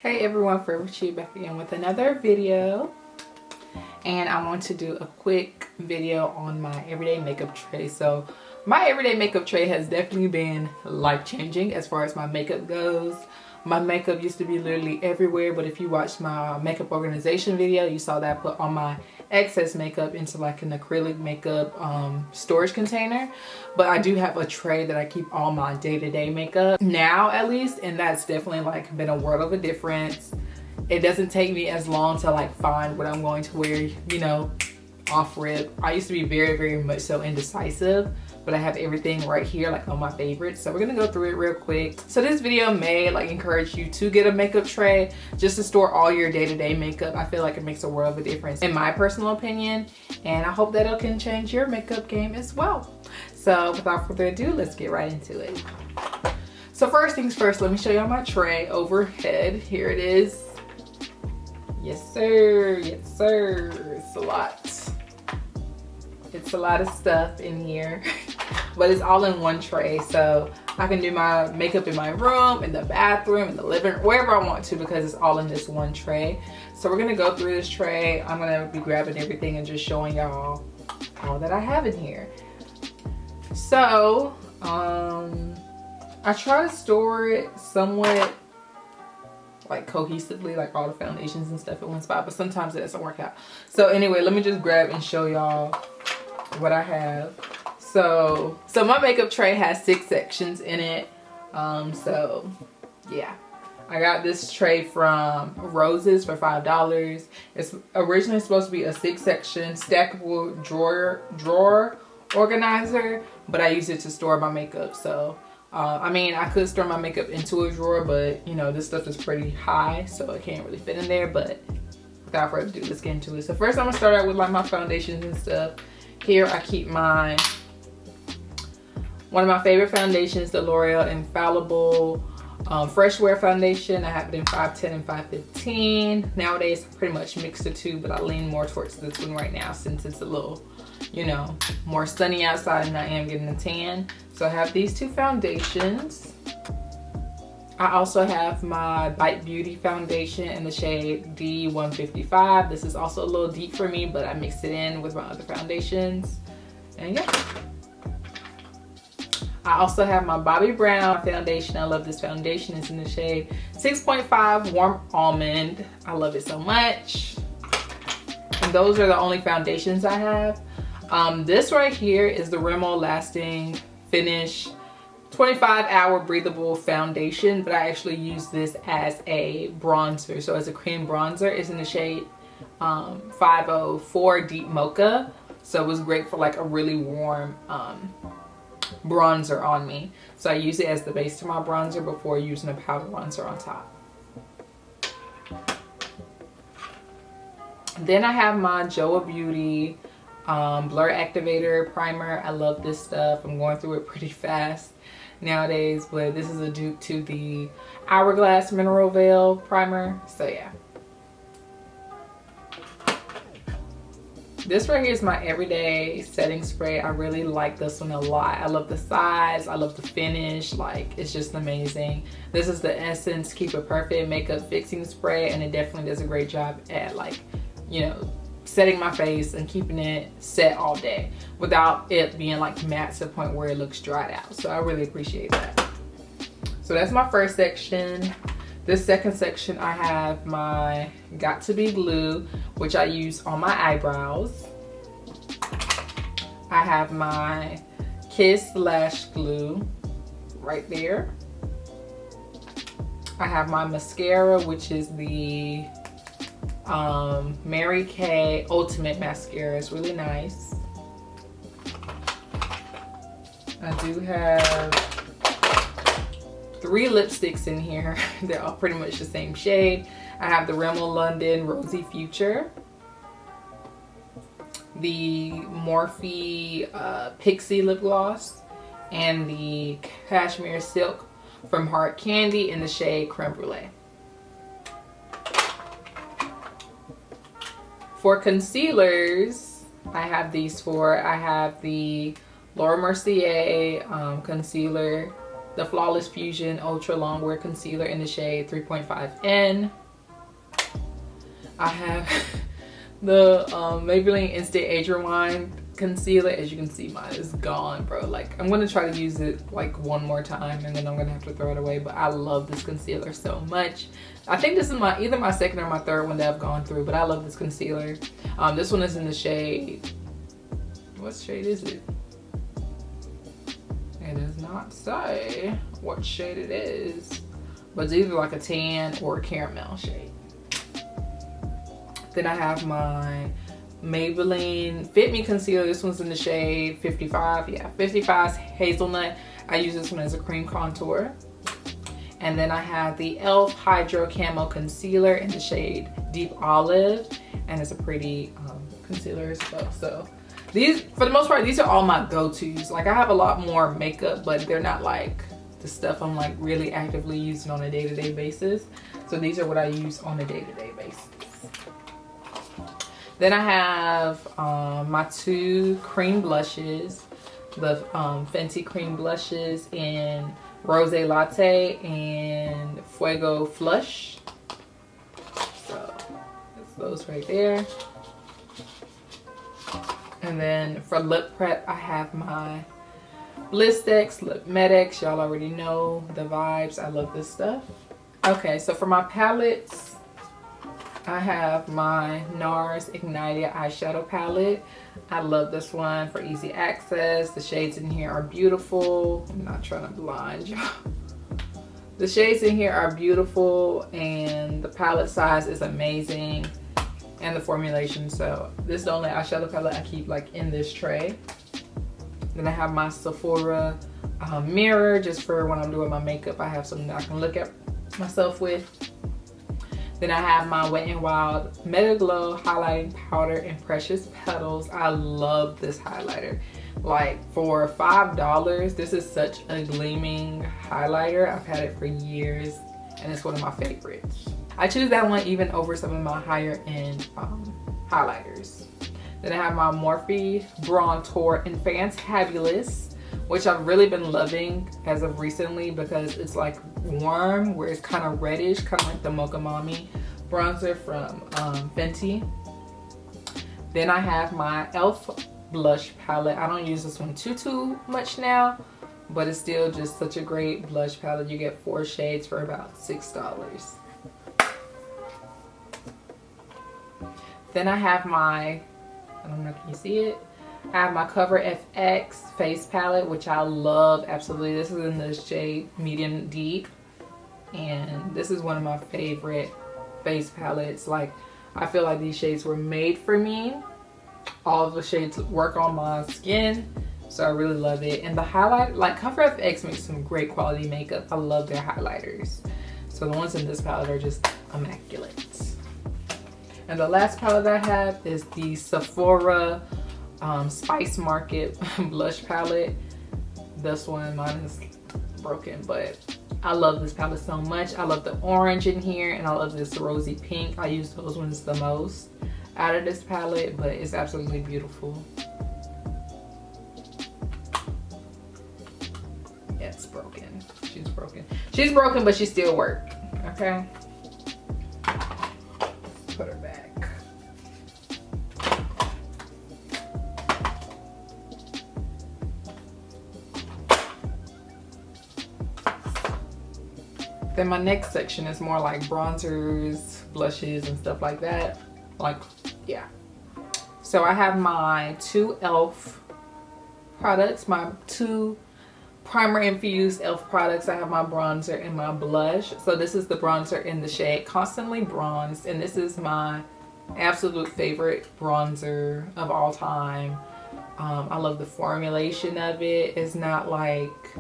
Hey everyone, Forever Chi back again with another video, and I want to do a quick video on my everyday makeup tray. So my everyday makeup tray has definitely been life-changing as far as my makeup goes. My makeup used to be literally everywhere, but if you watched my makeup organization video, you saw that I put all my excess makeup into like an acrylic makeup storage container. But I do have a tray that I keep all my day-to-day makeup now, at least, and that's definitely like been a world of a difference. It doesn't take me as long to like find what I'm going to wear, you know, off rip. I used to be very much so indecisive, but I have everything right here, like on my favorites. So we're gonna go through it real quick. So this video may like encourage you to get a makeup tray just to store all your day-to-day makeup. I feel like it makes a world of a difference in my personal opinion, and I hope that it can change your makeup game as well. So without further ado, let's get right into it. So first things first, let me show y'all my tray overhead. Here it is. Yes sir, yes sir. It's a lot. It's a lot of stuff in here, but it's all in one tray, so I can do my makeup in my room, in the bathroom, in the living room, wherever I want to, because it's all in this one tray. So we're gonna go through this tray. I'm gonna be grabbing everything and just showing y'all all that I have in here. So I try to store it somewhat like cohesively, like all the foundations and stuff in one spot, but sometimes it doesn't work out. So anyway, let me just grab and show y'all what I have. So my makeup tray has 6 sections in it. So yeah, I got this tray from Roses for $5. It's originally supposed to be a 6-section stackable drawer organizer, but I use it to store my makeup. So I mean, I could store my makeup into a drawer, but you know, this stuff is pretty high, so it can't really fit in there. But without further ado, let's get into it. So first I'm gonna start out with like my foundations and stuff. Here I keep one of my favorite foundations, the L'Oreal Infallible Fresh Wear Foundation. I have it in 510 and 515. Nowadays I pretty much mix the two, but I lean more towards this one right now since it's a little, you know, more sunny outside and I am getting a tan. So I have these 2 foundations. I also have my Bite Beauty foundation in the shade D155. This is also a little deep for me, but I mixed it in with my other foundations. And yeah. I also have my Bobbi Brown foundation. I love this foundation. It's in the shade 6.5 Warm Almond. I love it so much. And those are the only foundations I have. This right here is the Rimmel Lasting Finish 25-hour breathable foundation, but I actually use this as a bronzer. So as a cream bronzer. It's in the shade 504 Deep Mocha. So it was great for like a really warm bronzer on me. So I use it as the base to my bronzer before using a powder bronzer on top. Then I have my Joa Beauty Blur Activator Primer. I love this stuff. I'm going through it pretty fast nowadays, but this is a dupe to the Hourglass Mineral Veil Primer. So yeah. This right here is my everyday setting spray. I really like this one a lot. I love the size, I love the finish, like it's just amazing. This is the Essence Keep It Perfect Makeup Fixing Spray, and it definitely does a great job at like, you know, setting my face and keeping it set all day without it being like matte to the point where it looks dried out. So I really appreciate that. So that's my first section. This second section, I have my Got To Be glue, which I use on my eyebrows. I have my Kiss Lash Glue right there. I have my mascara, which is the Mary Kay Ultimate Mascara. It's really nice. I do have 3 lipsticks in here. They're all pretty much the same shade. I have the Rimmel London Rosy Future, the Morphe Pixie Lip Gloss, and the Cashmere Silk from Hard Candy in the shade Creme Brulee. For concealers, I have these 4. I have the Laura Mercier concealer the Flawless Fusion Ultra Longwear Concealer in the shade 3.5N. I have the Maybelline Instant Age Rewind concealer. As you can see, mine is gone, bro. Like, I'm gonna try to use it like one more time and then I'm gonna have to throw it away, but I love this concealer so much. I think this is either my second or my third one that I've gone through, but I love this concealer. This one is in the shade, what shade is it? It does not say what shade it is, but it's either like a tan or a caramel shade. Then I have my Maybelline Fit Me Concealer. This one's in the shade 55. Yeah, 55's Hazelnut. I use this one as a cream contour. And then I have the e.l.f. Hydro Camo Concealer in the shade Deep Olive. And it's a pretty concealer as well. So these, for the most part, these are all my go-tos. Like, I have a lot more makeup, but they're not like the stuff I'm like really actively using on a day-to-day basis. So these are what I use on a day-to-day basis. Then I have my two cream blushes, the Fenty cream blushes in Rose Latte and Fuego Flush. So that's those right there. And then for lip prep, I have my Blistex Lip Medex. Y'all already know the vibes. I love this stuff. Okay, so for my palettes, I have my NARS Ignited Eyeshadow Palette. I love this one for easy access. The shades in here are beautiful. I'm not trying to blind y'all. The shades in here are beautiful and the palette size is amazing and the formulation. So this is the only eyeshadow palette I keep like in this tray. Then I have my Sephora mirror just for when I'm doing my makeup. I have something that I can look at myself with. Then I have my Wet n Wild Meta Glow Highlighting Powder in Precious Petals. I love this highlighter. Like, for $5, this is such a gleaming highlighter. I've had it for years and it's one of my favorites. I choose that one even over some of my higher end highlighters. Then I have my Morphe Bronzer in Fantabulous, which I've really been loving as of recently because it's like warm, where it's kind of reddish, kind of like the Mocha Mami bronzer from Fenty. Then I have my e.l.f. blush palette. I don't use this one too much now, but it's still just such a great blush palette. You get 4 shades for about $6. Then I have my, I don't know if you see it, I have my Cover FX face palette, which I love absolutely. This is in the shade Medium Deep, and this is one of my favorite face palettes. Like, I feel like these shades were made for me. All of the shades work on my skin, so I really love it. And the highlight, like, Cover FX makes some great quality makeup. I love their highlighters. So the ones in this palette are just immaculate. And the last palette I have is the Sephora Spice Market blush palette. This one, mine is broken, but I love this palette so much. I love the orange in here and I love this rosy pink. I use those ones the most out of this palette, but it's absolutely beautiful. Yeah, it's broken. She's broken. She's broken, but she still works. Okay. Put her back. Then my next section is more like bronzers, blushes, and stuff like that. Like, yeah. So I have my 2 e.l.f. products, my 2 primer infused e.l.f. products. I have my bronzer and my blush. So this is the bronzer in the shade Constantly Bronzed, and this is my absolute favorite bronzer of all time. I love the formulation of it. It's not like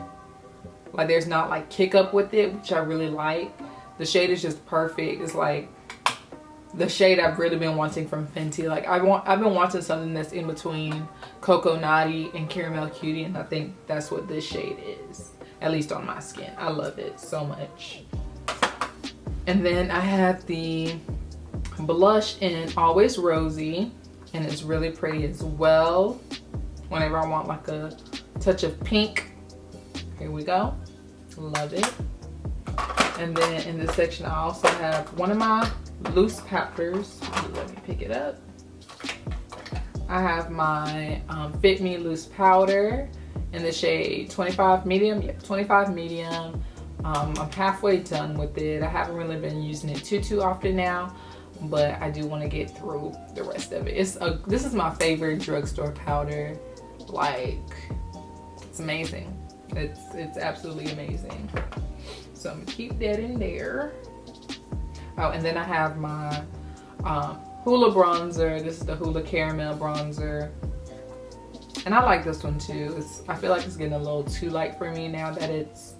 there's not like kick up with it, which I really like. The shade is just perfect. It's like the shade I've really been wanting from Fenty. Like, I've been wanting something that's in between Cocoa Naughty and Caramel Cutie, and I think that's what this shade is, at least on my skin. I love it so much. And then I have the blush in Always Rosy, and it's really pretty as well. Whenever I want like a touch of pink, here we go. Love it. And then in this section, I also have one of my loose powders. Let me pick it up. I have my Fit Me loose powder in the shade 25 medium. Yep, 25 medium. I'm halfway done with it. I haven't really been using it too often now, but I do want to get through the rest of it. This is my favorite drugstore powder. Like, it's amazing. It's absolutely amazing. So I'm gonna keep that in there. Oh, and then I have my Hoola bronzer. This is the Hoola Caramel bronzer. And I like this one too. I feel like it's getting a little too light for me now that it's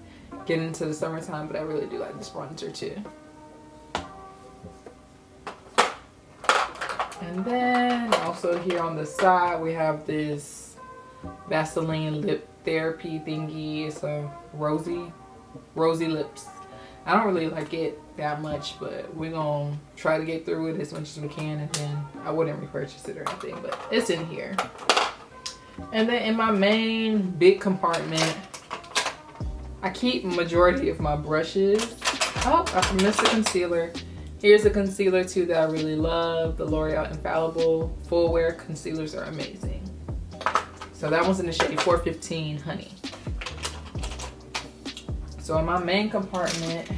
getting into the summertime, but I really do like this bronzer too. And then also here on the side, we have this Vaseline lip therapy thingy. It's a rosy lips. I don't really like it that much, but we're gonna try to get through it as much as we can, and then I wouldn't repurchase it or anything, but it's in here. And then in my main big compartment, I keep majority of my brushes. Oh, I missed a concealer. Here's a concealer too that I really love. The L'Oreal Infallible Full Wear concealers are amazing. So that one's in the shade 415 Honey. So in my main compartment,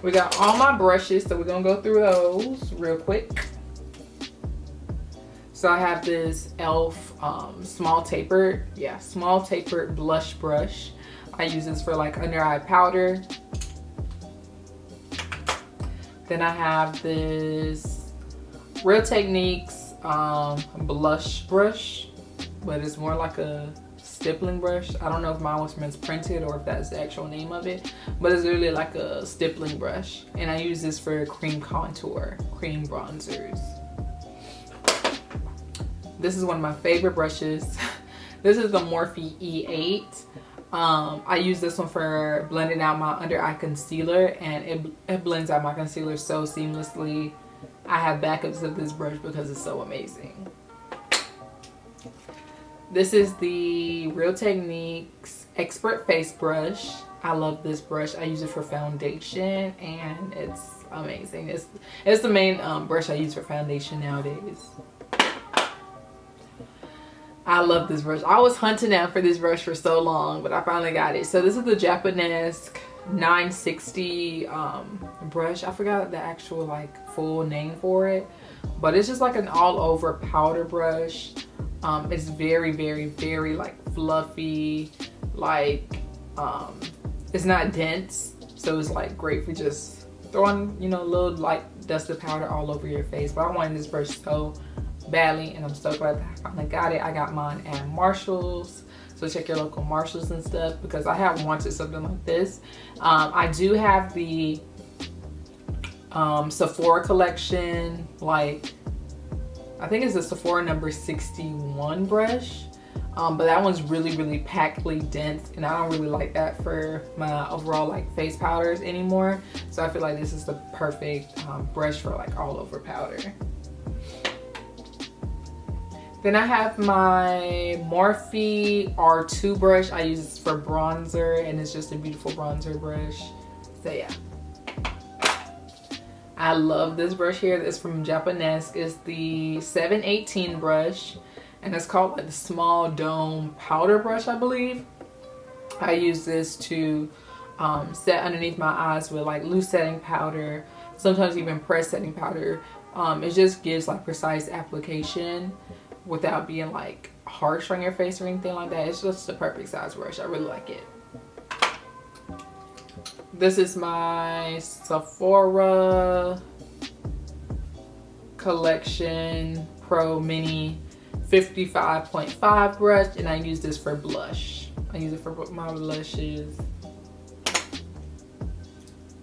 we got all my brushes, so we're gonna go through those real quick. So I have this e.l.f. small tapered blush brush. I use this for like under eye powder. Then I have this Real Techniques blush brush, but it's more like a stippling brush. I don't know if mine was misprinted or if that's the actual name of it, but it's really like a stippling brush. And I use this for cream contour, cream bronzers. This is one of my favorite brushes. This is the Morphe E8. I use this one for blending out my under eye concealer, and it blends out my concealer so seamlessly. I have backups of this brush because it's so amazing. This is the Real Techniques Expert Face Brush. I love this brush. I use it for foundation, and it's amazing. It's the main brush I use for foundation nowadays. I love this brush. I was hunting out for this brush for so long, but I finally got it. So this is the Japanese 960 brush. I forgot the actual like full name for it, but it's just like an all over powder brush. It's very like fluffy, like it's not dense, so it's like great for just throwing, you know, a little light dusted powder all over your face. But I wanted this brush so badly, and I'm so glad that I finally got it. I got mine at Marshall's, so check your local Marshalls and stuff, because I have wanted something like this. I do have the Sephora collection, like I think it's a Sephora number 61 brush, but that one's really packedly dense, and I don't really like that for my overall like face powders anymore. So I feel like this is the perfect brush for like all over powder. Then I have my Morphe R2 brush. I use this for bronzer, and it's just a beautiful bronzer brush. So yeah. I love this brush here. It's from Japanese. It's the 718 brush, and it's called like the Small Dome Powder Brush, I believe. I use this to set underneath my eyes with like loose setting powder, sometimes even pressed setting powder. It just gives like precise application without being like harsh on your face or anything like that. It's just the perfect size brush. I really like it. This is my Sephora collection Pro Mini 55.5 brush, and I use this for blush. I use it for my blushes.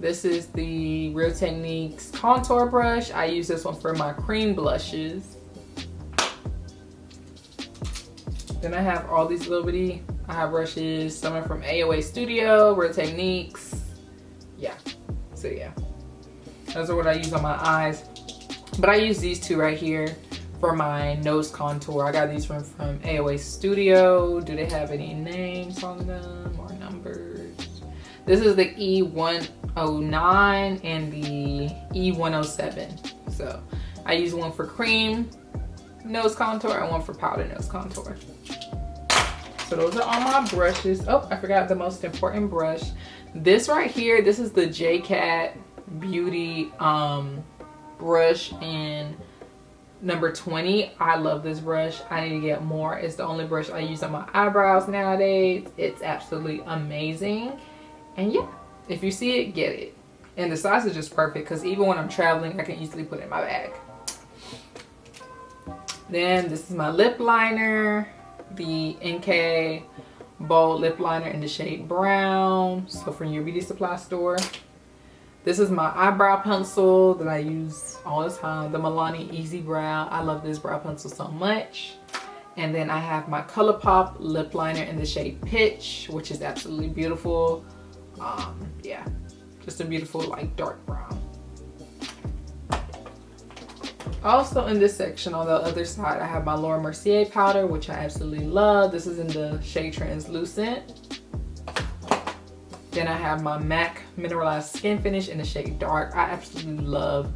This is the Real Techniques contour brush. I use this one for my cream blushes. Then I have all these little bitty eye brushes. Some are from AOA Studio, Real Techniques. Yeah, so yeah. Those are what I use on my eyes. But I use these two right here for my nose contour. I got these from AOA Studio. Do they have any names on them or numbers? This is the E109 and the E107. So I use one for cream nose contour and one for powder nose contour. So those are all my brushes. Oh, I forgot the most important brush. This right here, this is the JCat Beauty brush in number 20. I love this brush. I need to get more. It's the only brush I use on my eyebrows nowadays. It's absolutely amazing. And yeah, if you see it, get it. And the size is just perfect because even when I'm traveling, I can easily put it in my bag. Then this is my lip liner, the NK Bold Lip Liner in the shade Brown. So from your beauty supply store. This is my eyebrow pencil that I use all the time, the Milani Easy Brow. I love this brow pencil so much. And then I have my ColourPop lip liner in the shade Pitch, which is absolutely beautiful. Yeah, just a beautiful like dark brown. Also in this section on the other side, I have my Laura Mercier powder, which I absolutely love. This is in the shade Translucent. Then I have my MAC Mineralized Skin Finish in the shade Dark. I absolutely love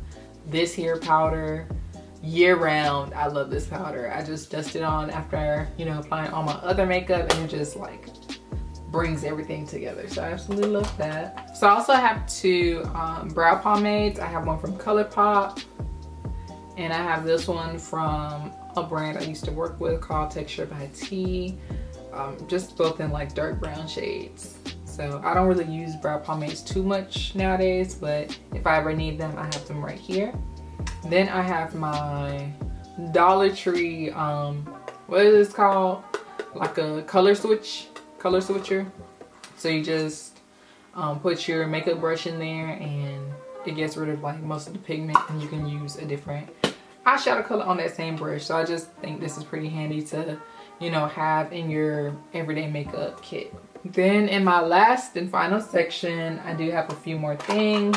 this here powder year round. I love this powder. I just dust it on after, you know, applying all my other makeup, and it just like brings everything together. So I absolutely love that. So I also have two brow pomades. I have one from ColourPop, and I have this one from a brand I used to work with called Texture by T. Just both in like dark brown shades. So I don't really use brow pomades too much nowadays, but if I ever need them, I have them right here. Then I have my Dollar Tree, what is this called? Like a color switcher. So you just put your makeup brush in there and it gets rid of like most of the pigment, and you can use a different eyeshadow color on that same brush. So I just think this is pretty handy to, you know, have in your everyday makeup kit. Then in my last and final section, I do have a few more things.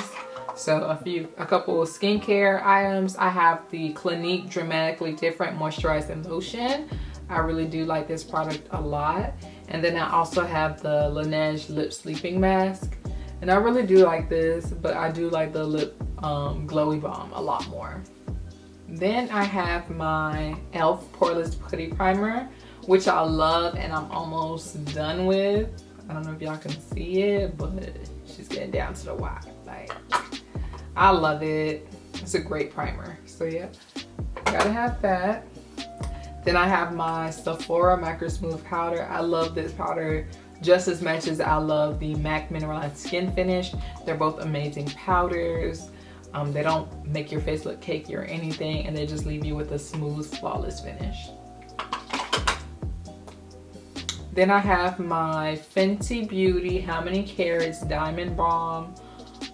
So a couple of skincare items. I have the Clinique Dramatically Different Moisturizing Lotion. I really do like this product a lot. And then I also have the Laneige Lip Sleeping Mask. And I really do like this, but I do like the Lip Glowy Balm a lot more. Then I have my e.l.f. Poreless Putty Primer, which I love and I'm almost done with. I don't know if y'all can see it, but she's getting down to the wire. Like, I love it. It's a great primer. So yeah, gotta have that. Then I have my Sephora Macro Smooth Powder. I love this powder just as much as I love the MAC Mineralized Skin Finish. They're both amazing powders. They don't make your face look cakey or anything, and they just leave you with a smooth, flawless finish. Then I have my Fenty Beauty How Many Carats Diamond Balm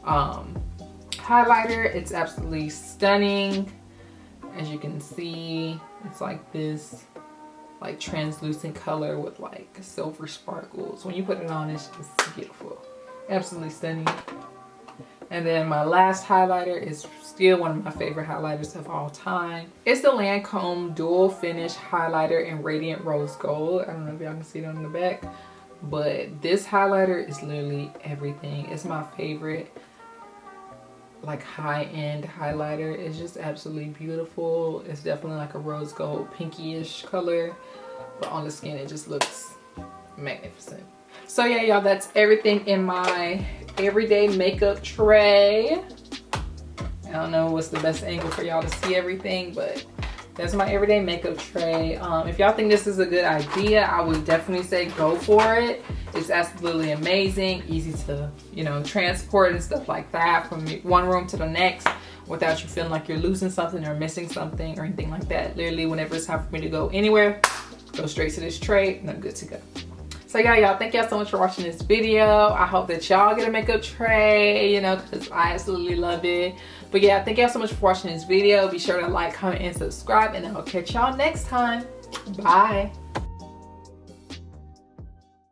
highlighter. It's absolutely stunning. As you can see, it's like this like translucent color with like silver sparkles. When you put it on, it's just beautiful. Absolutely stunning. And then my last highlighter is still one of my favorite highlighters of all time. It's the Lancome Dual Finish Highlighter in Radiant Rose Gold. I don't know if y'all can see it on the back, but this highlighter is literally everything. It's my favorite like high-end highlighter. It's just absolutely beautiful. It's definitely like a rose gold pinky-ish color, but on the skin it just looks magnificent. So yeah, y'all, that's everything in my everyday makeup tray. I don't know what's the best angle for y'all to see everything, but that's my everyday makeup tray. If y'all think this is a good idea, I would definitely say go for it. It's absolutely amazing, easy to, you know, transport and stuff like that from one room to the next without you feeling like you're losing something or missing something or anything like that. Literally, whenever it's time for me to go anywhere, go straight to this tray and I'm good to go. So yeah, y'all, thank y'all so much for watching this video. I hope that y'all get a makeup tray, you know, because I absolutely love it. But yeah, thank y'all so much for watching this video. Be sure to like, comment, and subscribe, and I'll catch y'all next time. Bye.